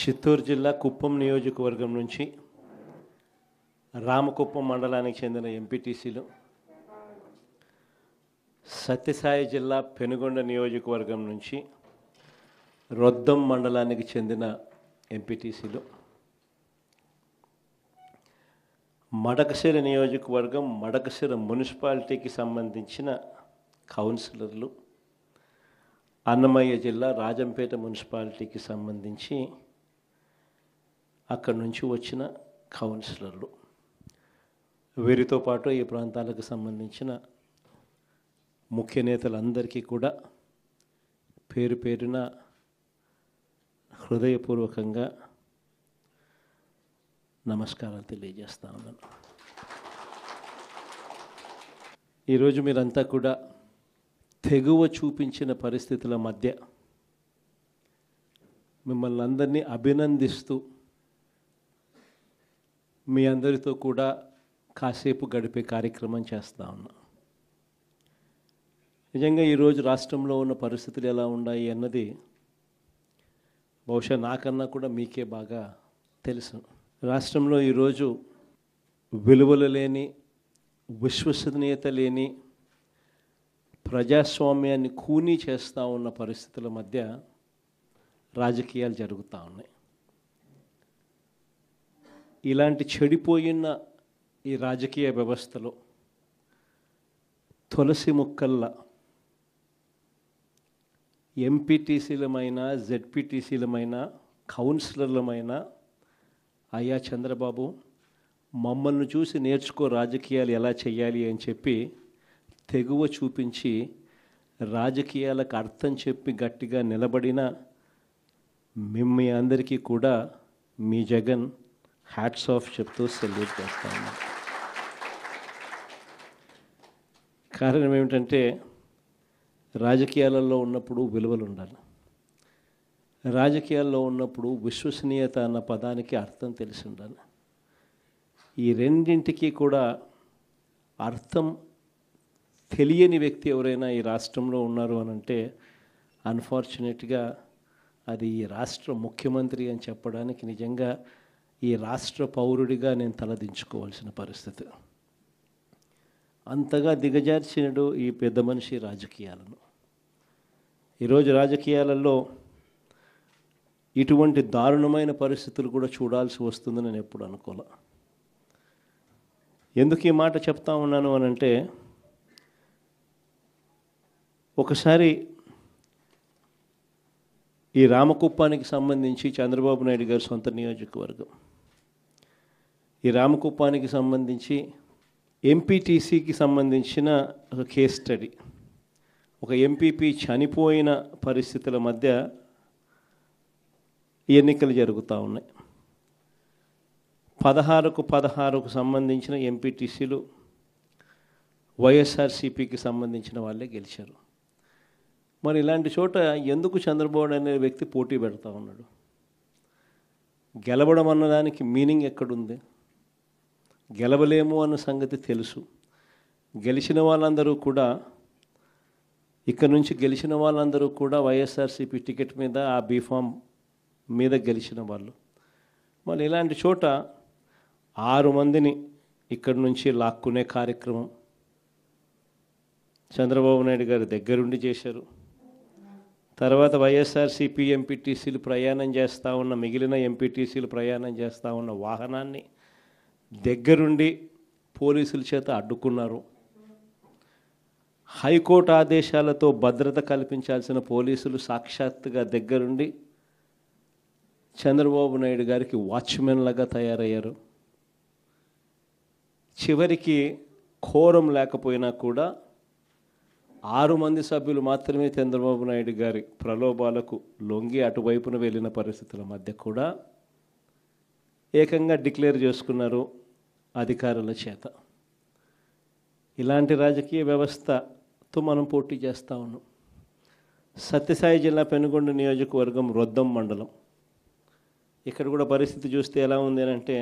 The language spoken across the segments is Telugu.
చిత్తూరు జిల్లా కుప్పం నియోజకవర్గం నుంచి రామకుప్పం మండలానికి చెందిన ఎంపీటీసీలు, సత్యసాయి జిల్లా పెనుగొండ నియోజకవర్గం నుంచి రొద్దం మండలానికి చెందిన ఎంపీటీసీలు, మడకశిర నియోజకవర్గం మడకశిర మున్సిపాలిటీకి సంబంధించిన కౌన్సిలర్లు, అన్నమయ్య జిల్లా రాజంపేట మున్సిపాలిటీకి సంబంధించి అక్కడి నుంచి వచ్చిన కౌన్సిలర్లు, వీరితో పాటు ఈ ప్రాంతాలకు సంబంధించిన ముఖ్య నేతలందరికీ కూడా పేరు పేరున హృదయపూర్వకంగా నమస్కారాలు తెలియజేస్తా ఉన్నాను. ఈరోజు మీరంతా కూడా తెగువ చూపించిన పరిస్థితుల మధ్య మిమ్మల్ని అందరినీ అభినందిస్తూ మీ అందరితో కూడా కాసేపు గడిపే కార్యక్రమం చేస్తూ ఉన్నా. నిజంగా ఈరోజు రాష్ట్రంలో ఉన్న పరిస్థితులు ఎలా ఉన్నాయి అన్నది బహుశా నాకన్నా కూడా మీకే బాగా తెలుసు. రాష్ట్రంలో ఈరోజు విలువలు లేని, విశ్వసనీయత లేని, ప్రజాస్వామ్యాన్ని ఖూనీ చేస్తూ ఉన్న పరిస్థితుల మధ్య రాజకీయాలు జరుగుతూ ఉన్నాయి. ఇలాంటి చెడిపోయిన ఈ రాజకీయ వ్యవస్థలో తులసి ముక్కల్లా ఎంపీటీసీలమైన, జెడ్పీటీసీలమైన, కౌన్సిలర్లమైన అయ్యా చంద్రబాబు మమ్మల్ని చూసి నేర్చుకో రాజకీయాలు ఎలా చేయాలి అని చెప్పి తెగువ చూపించి రాజకీయాలకు అర్థం చెప్పి గట్టిగా నిలబడిన మీ అందరికీ కూడా మీ జగన్ హ్యాట్స్ ఆఫ్ చెప్తూ సెల్యూట్ చేస్తా ఉన్నాను. కారణం ఏమిటంటే రాజకీయాలలో ఉన్నప్పుడు విలువలు ఉండాలి. రాజకీయాల్లో ఉన్నప్పుడు విశ్వసనీయత అన్న పదానికి అర్థం తెలిసి ఉండాలి. ఈ రెండింటికి కూడా అర్థం తెలియని వ్యక్తి ఎవరైనా ఈ రాష్ట్రంలో ఉన్నారు అని అంటే అన్ఫార్చునేట్గా అది ఈ రాష్ట్ర ముఖ్యమంత్రి అని చెప్పడానికి నిజంగా ఈ రాష్ట్ర పౌరుడిగా నేను తలదించుకోవాల్సిన పరిస్థితి. అంతగా దిగజార్చినడు ఈ పెద్ద మనిషి రాజకీయాలను. ఈరోజు రాజకీయాలలో ఇటువంటి దారుణమైన పరిస్థితులు కూడా చూడాల్సి వస్తుందని నేను ఎప్పుడు అనుకోలే. ఎందుకు ఈ మాట చెప్తా ఉన్నాను అని అంటే, ఒకసారి ఈ రామకుప్పానికి సంబంధించి చంద్రబాబు నాయుడు గారి సొంత నియోజకవర్గం, ఈ రామకుప్పానికి సంబంధించి ఎంపీటీసీకి సంబంధించిన ఒక కేస్ స్టడీ, ఒక ఎంపీపీ చనిపోయిన పరిస్థితుల మధ్య ఎన్నికలు జరుగుతూ ఉన్నాయి. 16కు సంబంధించిన ఎంపీటీసీలు వైఎస్ఆర్సీపీకి సంబంధించిన వాళ్ళే గెలిచారు. మరి ఇలాంటి చోట ఎందుకు చంద్రబాబు అనే వ్యక్తి పోటీ పెడతా ఉన్నాడు? గెలవడం అన్నదానికి మీనింగ్ ఎక్కడుంది? గెలవలేము అన్న సంగతి తెలుసు. గెలిచిన వాళ్ళందరూ కూడా, ఇక్కడ నుంచి గెలిచిన వాళ్ళందరూ కూడా వైఎస్ఆర్సీపీ టికెట్ మీద, ఆ బీఫామ్ మీద గెలిచిన వాళ్ళు. మరి ఇలాంటి చోట 6 మందిని ఇక్కడి నుంచి లాక్కునే కార్యక్రమం చంద్రబాబు నాయుడు గారి దగ్గరుండి చేశారు. తర్వాత వైఎస్ఆర్సీపీ ఎంపీటీసీలు ప్రయాణం చేస్తూ ఉన్న, మిగిలిన ఎంపీటీసీలు ప్రయాణం చేస్తూ ఉన్న వాహనాన్ని దగ్గరుండి పోలీసుల చేత అడ్డుకున్నారు. హైకోర్టు ఆదేశాలతో భద్రత కల్పించాల్సిన పోలీసులు సాక్షాత్తుగా దగ్గరుండి చంద్రబాబు నాయుడు గారికి వాచ్మెన్ లాగా తయారయ్యారు. చివరికి కోరం లేకపోయినా కూడా 6 మంది సభ్యులు మాత్రమే చంద్రబాబు నాయుడు గారి ప్రలోభాలకు లొంగి అటువైపున వెళ్ళిన పరిస్థితుల మధ్య కూడా ఏకంగా డిక్లేర్ చేసుకున్నారు అధికారుల చేత. ఇలాంటి రాజకీయ వ్యవస్థతో మనం పోటీ చేస్తూ ఉన్నాం. సత్యసాయి జిల్లా పెనుగొండ నియోజకవర్గం రొద్దం మండలం, ఇక్కడ కూడా పరిస్థితి చూస్తే ఎలా ఉంది అంటే,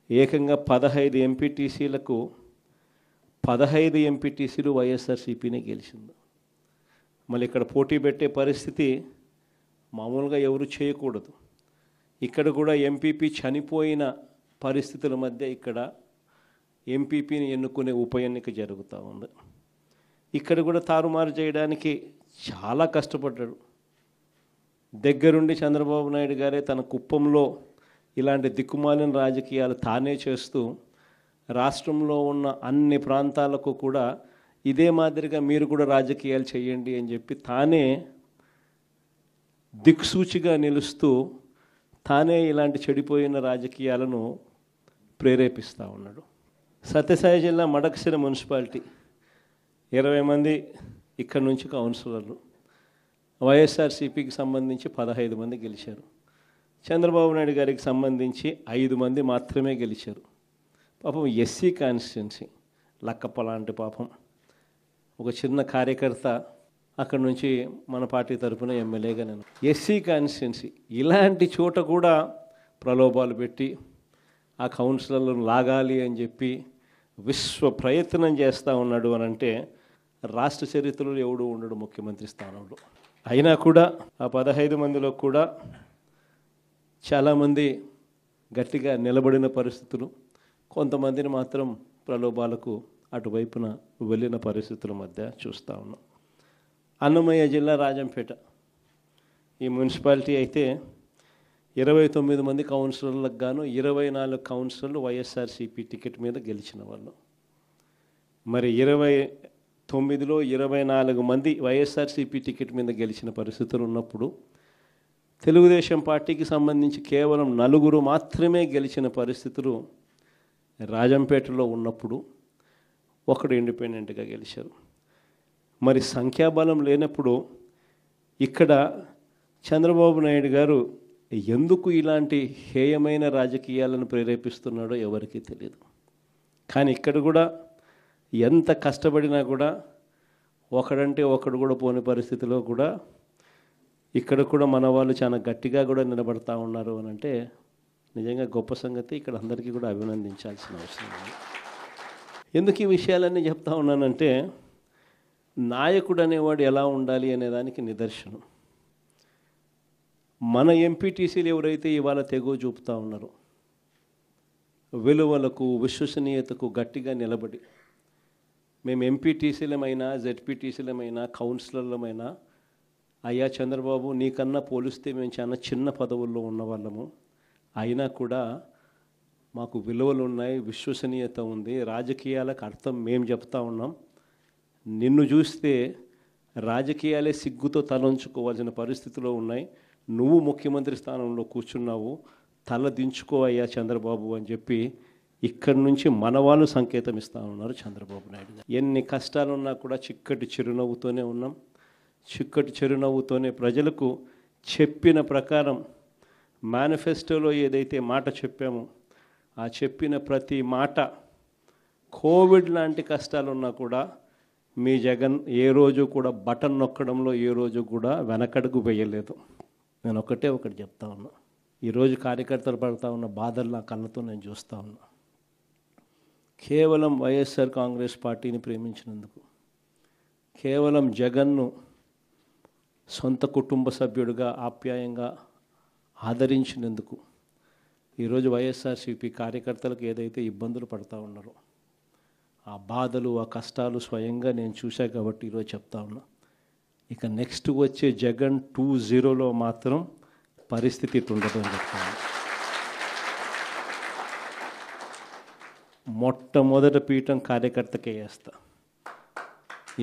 ఏకంగా 15 ఎంపీటీసీలకు 15 ఎంపీటీసీలు వైఎస్ఆర్సీపీనే గెలిచింది. మళ్ళీ ఇక్కడ పోటీ పెట్టే పరిస్థితి మామూలుగా ఎవరు చేయకూడదు. ఇక్కడ కూడా ఎంపీపీ చనిపోయిన పరిస్థితుల మధ్య ఇక్కడ ఎంపీపీని ఎన్నుకునే ఉప ఎన్నిక జరుగుతూ ఉంది. ఇక్కడ కూడా తారుమారు చేయడానికి చాలా కష్టపడ్డాడు. దగ్గరుండి చంద్రబాబు నాయుడు గారే తన కుప్పంలో ఇలాంటి దిక్కుమాలిన రాజకీయాలు తానే చేస్తూ రాష్ట్రంలో ఉన్న అన్ని ప్రాంతాలకు కూడా ఇదే మాదిరిగా మీరు కూడా రాజకీయాలు చేయండి అని చెప్పి తానే దిక్సూచిగా నిలుస్తూ తానే ఇలాంటి చెడిపోయిన రాజకీయాలను ప్రేరేపిస్తూ ఉన్నాడు. సత్యసాయి జిల్లా మడకశిర మున్సిపాలిటీ 20 మంది ఇక్కడ నుంచి కౌన్సిలర్లు, వైఎస్ఆర్సీపీకి సంబంధించి 15 మంది గెలిచారు. చంద్రబాబు నాయుడు గారికి సంబంధించి 5 మంది మాత్రమే గెలిచారు. పాపం ఎస్సీ కాన్స్టిట్యున్సీ లక్కప్ప లాంటి పాపం ఒక చిన్న కార్యకర్త అక్కడ నుంచి మన పార్టీ తరఫున ఎమ్మెల్యేగా నేను ఎస్సీ కాన్స్టిట్యున్సీ ఇలాంటి చోట కూడా ప్రలోభాలు పెట్టి ఆ కౌన్సిలర్లను లాగాలి అని చెప్పి విశ్వ ప్రయత్నం చేస్తూ ఉన్నాడు అని అంటే రాష్ట్ర చరిత్రలో ఎవడు ఉండడు ముఖ్యమంత్రి స్థానంలో. అయినా కూడా ఆ 15 మందిలో కూడా చాలామంది గట్టిగా నిలబడిన పరిస్థితులు, కొంతమందిని మాత్రం ప్రలోభాలకు అటువైపున వెళ్ళిన పరిస్థితుల మధ్య చూస్తూ ఉన్నాం. అన్నమయ్య జిల్లా రాజంపేట ఈ మున్సిపాలిటీ అయితే 29 మంది కౌన్సిలర్లకు గాను 24 కౌన్సిలర్లు వైఎస్ఆర్సీపీ టికెట్ మీద గెలిచిన వాళ్ళు. మరి 29లో 24 మంది వైఎస్ఆర్సీపీ టికెట్ మీద గెలిచిన పరిస్థితులు ఉన్నప్పుడు తెలుగుదేశం పార్టీకి సంబంధించి కేవలం 4 మాత్రమే గెలిచిన పరిస్థితులు రాజంపేటలో ఉన్నప్పుడు ఒకడు ఇండిపెండెంట్గా గెలిచారు. మరి సంఖ్యాబలం లేనప్పుడు ఇక్కడ చంద్రబాబు నాయుడు గారు ఎందుకు ఇలాంటి హేయమైన రాజకీయాలను ప్రేరేపిస్తున్నాడో ఎవరికీ తెలియదు. కానీ ఇక్కడ కూడా ఎంత కష్టపడినా కూడా ఒకడంటే ఒకడు కూడా పోని పరిస్థితిలో కూడా ఇక్కడ కూడా మన వాళ్ళు చాలా గట్టిగా కూడా నిలబడతా ఉన్నారు అని అంటే నిజంగా గొప్ప సంగతి. ఇక్కడ అందరికీ కూడా అభినందించాల్సిన అవసరం ఉంది. ఎందుకు ఈ విషయాలన్నీ చెప్తా ఉన్నానంటే నాయకుడు అనేవాడు ఎలా ఉండాలి అనేదానికి నిదర్శనం. మన ఎంపీటీసీలు ఎవరైతే ఇవాళ తెగో చూపుతూ ఉన్నారో విలువలకు విశ్వసనీయతకు గట్టిగా నిలబడి మేము ఎంపీటీసీలమైనా జెడ్పీటీసీలమైనా కౌన్సిలర్లమైనా అయ్యా చంద్రబాబు నీకన్నా పోలిస్తే మేము చాలా చిన్న పదవుల్లో ఉన్నవాళ్ళము, అయినా కూడా మాకు విలువలు ఉన్నాయి, విశ్వసనీయత ఉంది, రాజకీయాలకు అర్థం మేము చెప్తా ఉన్నాం, నిన్ను చూస్తే రాజకీయాలే సిగ్గుతో తలంచుకోవాల్సిన పరిస్థితిలో ఉన్నాయి, నువ్వు ముఖ్యమంత్రి స్థానంలో కూర్చున్నావు, తల దించుకో అయ్యా చంద్రబాబు అని చెప్పి ఇక్కడి నుంచి మన వాళ్ళు సంకేతం ఇస్తూ ఉన్నారు చంద్రబాబు నాయుడు గారు. ఎన్ని కష్టాలున్నా కూడా చిక్కటి చిరునవ్వుతోనే ఉన్నాం. చిక్కటి చిరునవ్వుతోనే ప్రజలకు చెప్పిన ప్రకారం మేనిఫెస్టోలో ఏదైతే మాట చెప్పామో ఆ చెప్పిన ప్రతి మాట కోవిడ్ లాంటి కష్టాలున్నా కూడా మీ జగన్ ఏ రోజు కూడా బటన్ నొక్కడంలో ఏ రోజు కూడా వెనకడుగు వేయలేదు. నేను ఒకటి చెప్తా ఉన్నా. ఈరోజు కార్యకర్తలు పడుతూ ఉన్న బాధలు నా కళ్ళతో నేను చూస్తూ ఉన్నా. కేవలం వైఎస్ఆర్ కాంగ్రెస్ పార్టీని ప్రేమించినందుకు, కేవలం జగన్ను సొంత కుటుంబ సభ్యుడిగా ఆప్యాయంగా ఆదరించినందుకు ఈరోజు వైఎస్ఆర్సీపీ కార్యకర్తలకు ఏదైతే ఇబ్బందులు పడుతూ ఉన్నారో ఆ బాధలు ఆ కష్టాలు స్వయంగా నేను చూశా కాబట్టి ఈరోజు చెప్తా ఉన్నా. ఇక నెక్స్ట్ వచ్చే జగన్ 2.0లో మాత్రం పరిస్థితి ఇటుండదు అని చెప్తాను. మొట్టమొదటి పీఠం కార్యకర్తకే వేస్తా,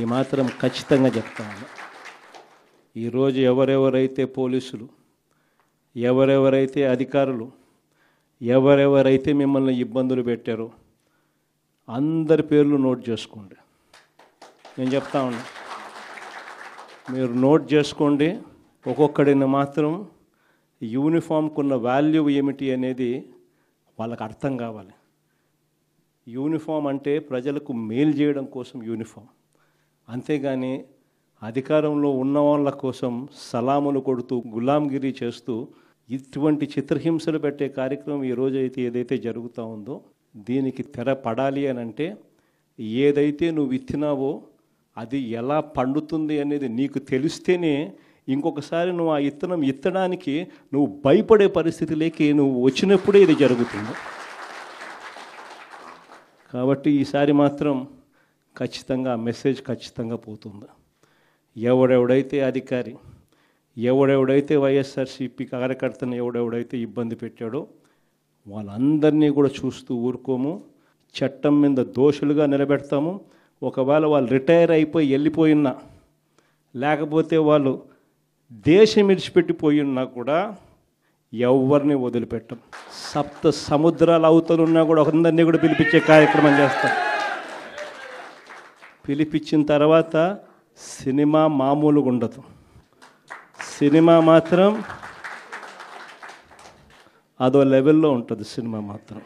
ఈ మాత్రం ఖచ్చితంగా చెప్తాను. ఈరోజు ఎవరెవరైతే పోలీసులు, ఎవరెవరైతే అధికారులు, ఎవరెవరైతే మిమ్మల్ని ఇబ్బందులు పెట్టారో అందరి పేర్లు నోట్ చేసుకోండి. నేను చెప్తా ఉన్నా, మీరు నోట్ చేసుకోండి. ఒక్కొక్కడిని మాత్రం యూనిఫామ్కు ఉన్న వాల్యూ ఏమిటి అనేది వాళ్ళకి అర్థం కావాలి. యూనిఫామ్ అంటే ప్రజలకు మేలు చేయడం కోసం యూనిఫామ్, అంతేగాని అధికారంలో ఉన్న వాళ్ళ కోసం సలాములు కొడుతూ గులాంగిరి చేస్తూ ఇటువంటి చిత్రహింసలు పెట్టే కార్యక్రమం ఈరోజు అయితే ఏదైతే జరుగుతూ ఉందో దీనికి తెర పడాలి అని అంటే ఏదైతే నువ్వు విత్తినావో అది ఎలా పండుతుంది అనేది నీకు తెలిస్తేనే ఇంకొకసారి నువ్వు ఆ విత్తనం విత్తడానికి నువ్వు భయపడే పరిస్థితిలోకి నువ్వు వచ్చినప్పుడే ఇది జరుగుతుంది. కాబట్టి ఈసారి మాత్రం ఖచ్చితంగా మెసేజ్ ఖచ్చితంగా పోతుంది. ఎవడెవడైతే అధికారి, ఎవడెవడైతే వైఎస్ఆర్సీపీ కార్యకర్తను ఎవడెవడైతే ఇబ్బంది పెట్టాడో వాళ్ళందరినీ కూడా చూస్తూ ఊరుకోము. చట్టం మీద దోషులుగా నిలబెడతాము. ఒకవేళ వాళ్ళు రిటైర్ అయిపోయి వెళ్ళిపోయినా, లేకపోతే వాళ్ళు దేశం విడిచిపెట్టిపోయినా కూడా ఎవరిని వదిలిపెట్టం. 7 సముద్రాల అవతలున్నా కూడా అందరినీ కూడా పిలిపించే కార్యక్రమం చేస్తాం. పిలిపించిన తర్వాత సినిమా మామూలుగా ఉండదు. సినిమా మాత్రం అదో లెవెల్లో ఉంటుంది. సినిమా మాత్రం